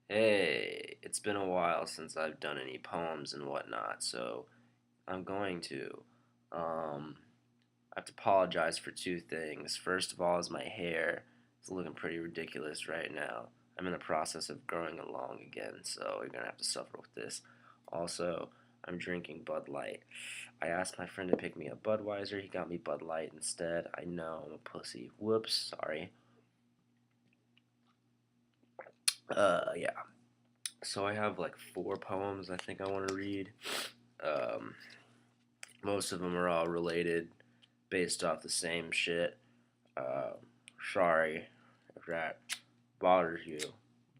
Hey, it's been a while since I've done any poems and whatnot, so I'm going to. Um, I have to apologize for two things. First of all, is my hair. It's looking pretty ridiculous right now. I'm in the process of growing it long again, so you're gonna have to suffer with this. Also, I'm drinking Bud Light. I asked my friend to pick me a Budweiser. He got me Bud Light instead. I know I'm a pussy. Whoops, sorry. Yeah. So I have like four poems I think I want to read. Um, Most of them are all related, based off the same shit. Uh, Sorry if that bothers you,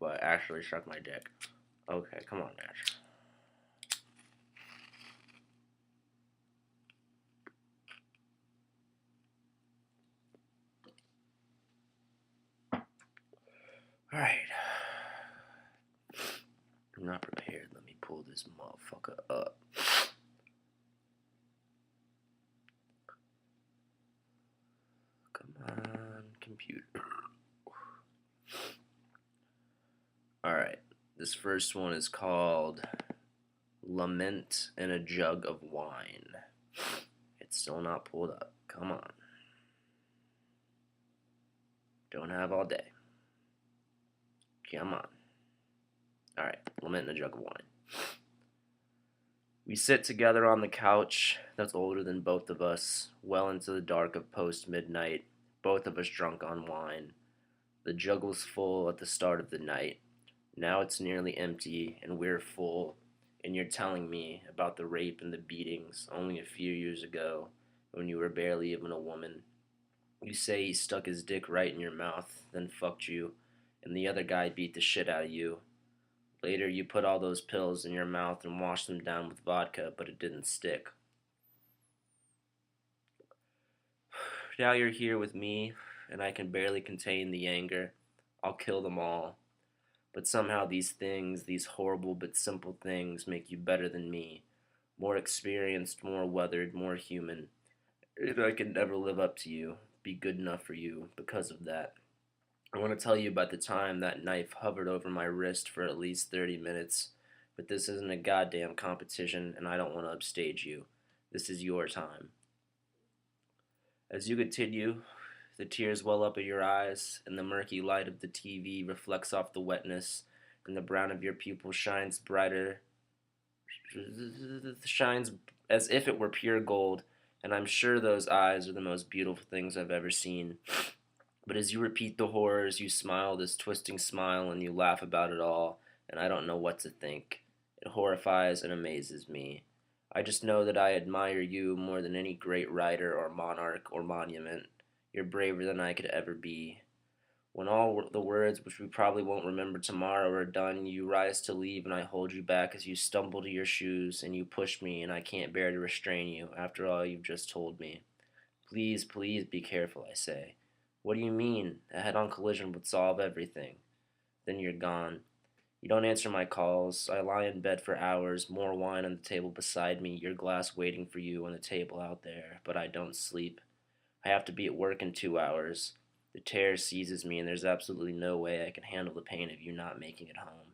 but actually suck my dick. Okay, come on, Nash. Alright. I'm not prepared. Let me pull this motherfucker up. Come on, computer. Alright. This first one is called Lament in a Jug of Wine. It's still not pulled up. Come on. Don't have all day. Come on. Alright, Lament in a Jug of Wine. We sit together on the couch that's older than both of us, well into the dark of post midnight, both of us drunk on wine. The jug was full at the start of the night. Now it's nearly empty, and we're full, and you're telling me about the rape and the beatings only a few years ago when you were barely even a woman. You say he stuck his dick right in your mouth, then fucked you, and the other guy beat the shit out of you. Later, you put all those pills in your mouth and washed them down with vodka, but it didn't stick. Now you're here with me, and I can barely contain the anger. I'll kill them all. But somehow these things, these horrible but simple things, make you better than me. More experienced, more weathered, more human. And I can never live up to you, be good enough for you, because of that. I want to tell you about the time that knife hovered over my wrist for at least 30 minutes. But this isn't a goddamn competition, and I don't want to upstage you. This is your time. As you continue, the tears well up at your eyes, and the murky light of the TV reflects off the wetness, and the brown of your pupil shines brighter, shines as if it were pure gold, and I'm sure those eyes are the most beautiful things I've ever seen. But as you repeat the horrors, you smile this twisting smile, and you laugh about it all, and I don't know what to think. It horrifies and amazes me. I just know that I admire you more than any great writer or monarch or monument. You're braver than I could ever be. When all the words which we probably won't remember tomorrow are done, you rise to leave and I hold you back as you stumble to your shoes and you push me and I can't bear to restrain you after all you've just told me. Please, please be careful, I say. What do you mean? A head-on collision would solve everything. Then you're gone. You don't answer my calls. I lie in bed for hours, more wine on the table beside me, your glass waiting for you on the table out there, but I don't sleep. I have to be at work in 2 hours. The terror seizes me, and there's absolutely no way I can handle the pain of you not making it home.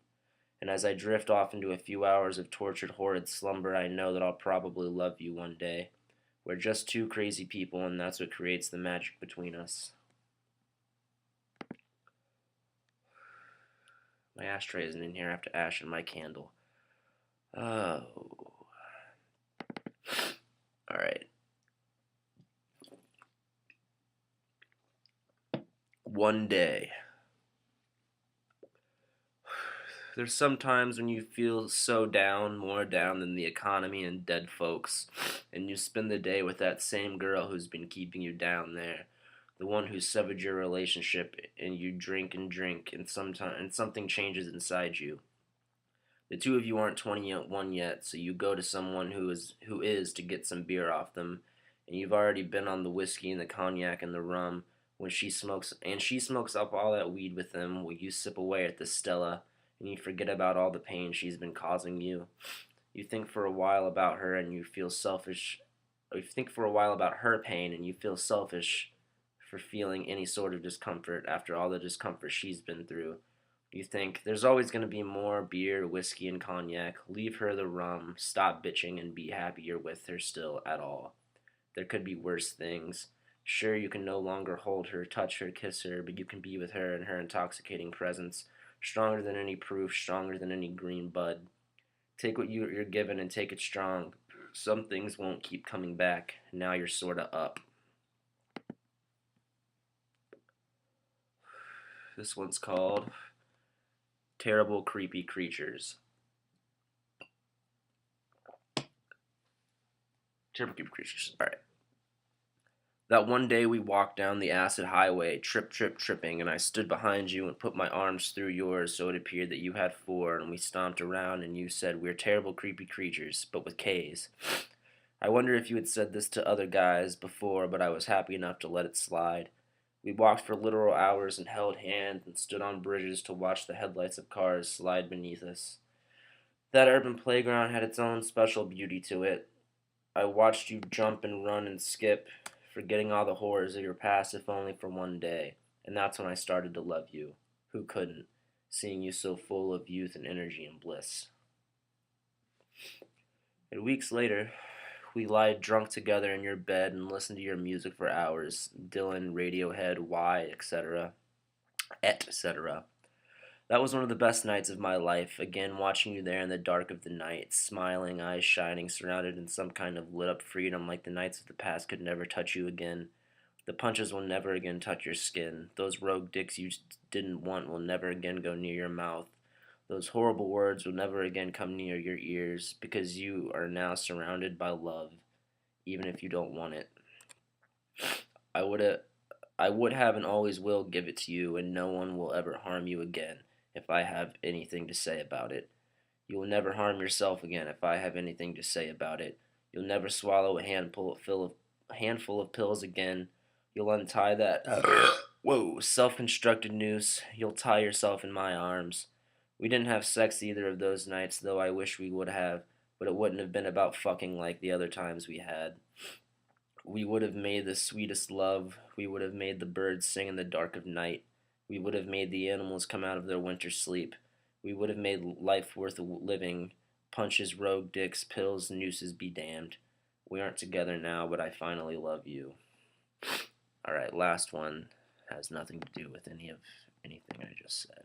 And as I drift off into a few hours of tortured, horrid slumber, I know that I'll probably love you one day. We're just two crazy people, and that's what creates the magic between us. My ashtray isn't in here. I have to ash in my candle. Oh. Alright. One day. There's some times when you feel so down, more down than the economy and dead folks, and you spend the day with that same girl who's been keeping you down there, the one who severed your relationship, and you drink, and something changes inside you. The two of you aren't 21 yet, so you go to someone who is to get some beer off them, and you've already been on the whiskey and the cognac and the rum when she smokes up all that weed with them while you sip away at the Stella and you forget about all the pain she's been causing you. You think for a while about her and you feel selfish. Or you think for a while about her pain and you feel selfish for feeling any sort of discomfort after all the discomfort she's been through. You think, there's always going to be more beer, whiskey, and cognac. Leave her the rum, stop bitching, and be happy you're with her still at all. There could be worse things. Sure, you can no longer hold her, touch her, kiss her, but you can be with her in her intoxicating presence, stronger than any proof, stronger than any green bud. Take what you're given and take it strong. Some things won't keep coming back. Now you're sorta up. This one's called Terrible Creepy Creatures. Terrible Creepy Creatures. Alright. That one day we walked down the acid highway, tripping, and I stood behind you and put my arms through yours so it appeared that you had four, and we stomped around and you said, "We're terrible creepy creatures," but with K's. I wonder if you had said this to other guys before, but I was happy enough to let it slide. We walked for literal hours and held hands and stood on bridges to watch the headlights of cars slide beneath us. That urban playground had its own special beauty to it. I watched you jump and run and skip, forgetting all the horrors of your past if only for one day. And that's when I started to love you. Who couldn't, seeing you so full of youth and energy and bliss? And weeks later, we lied drunk together in your bed and listened to your music for hours. Dylan, Radiohead, Y, etc. etc. That was one of the best nights of my life, again watching you there in the dark of the night, smiling, eyes shining, surrounded in some kind of lit-up freedom like the nights of the past could never touch you again. The punches will never again touch your skin. Those rogue dicks you didn't want will never again go near your mouth. Those horrible words will never again come near your ears, because you are now surrounded by love, even if you don't want it. I would have and always will give it to you, and no one will ever harm you again if I have anything to say about it. You will never harm yourself again if I have anything to say about it. You'll never swallow a handful of pills again. You'll untie that self-constructed noose. You'll tie yourself in my arms. We didn't have sex either of those nights, though I wish we would have, but it wouldn't have been about fucking like the other times we had. We would have made the sweetest love. We would have made the birds sing in the dark of night. We would have made the animals come out of their winter sleep. We would have made life worth living. Punches, rogue dicks, pills, nooses be damned. We aren't together now, but I finally love you. Alright, last one has nothing to do with anything I just said.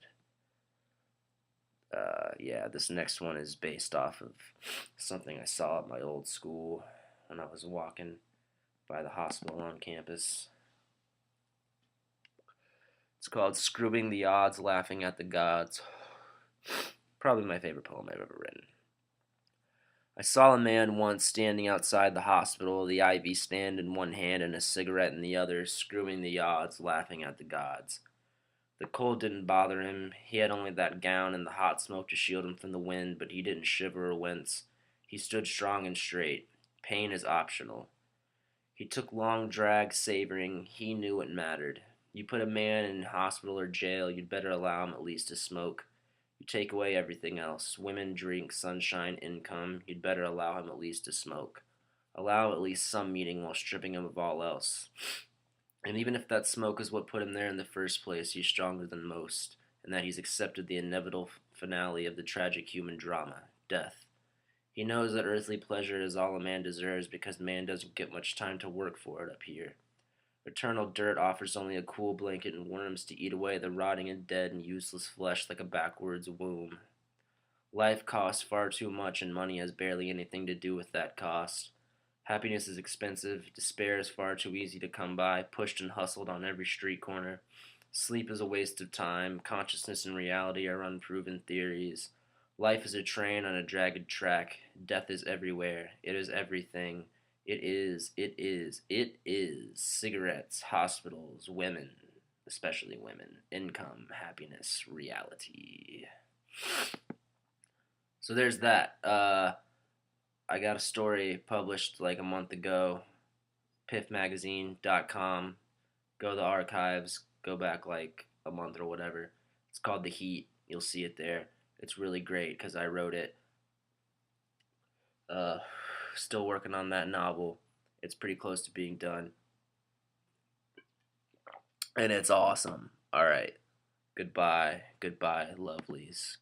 Yeah, this next one is based off of something I saw at my old school when I was walking by the hospital on campus. It's called Screwing the Odds, Laughing at the Gods. Probably my favorite poem I've ever written. I saw a man once standing outside the hospital, the IV stand in one hand and a cigarette in the other, screwing the odds, laughing at the gods. The cold didn't bother him. He had only that gown and the hot smoke to shield him from the wind, but he didn't shiver or wince. He stood strong and straight. Pain is optional. He took long drags, savoring. He knew what mattered. You put a man in hospital or jail, you'd better allow him at least to smoke. You take away everything else. Women, drink, sunshine, income. You'd better allow him at least to smoke. Allow at least some meaning while stripping him of all else. And even if that smoke is what put him there in the first place, he's stronger than most, and that he's accepted the inevitable finale of the tragic human drama, death. He knows that earthly pleasure is all a man deserves because man doesn't get much time to work for it up here. Eternal dirt offers only a cool blanket and worms to eat away the rotting and dead and useless flesh like a backwards womb. Life costs far too much, and money has barely anything to do with that cost. Happiness is expensive, despair is far too easy to come by, pushed and hustled on every street corner. Sleep is a waste of time, consciousness and reality are unproven theories. Life is a train on a jagged track, death is everywhere, it is everything. It is cigarettes, hospitals, women, especially women, income, happiness, reality. So there's that. I got a story published like a month ago, piffmagazine.com. Go to the archives, go back like a month or whatever. It's called The Heat. You'll see it there. It's really great because I wrote it. Still working on that novel. It's pretty close to being done. And it's awesome. Alright. Goodbye, goodbye, lovelies.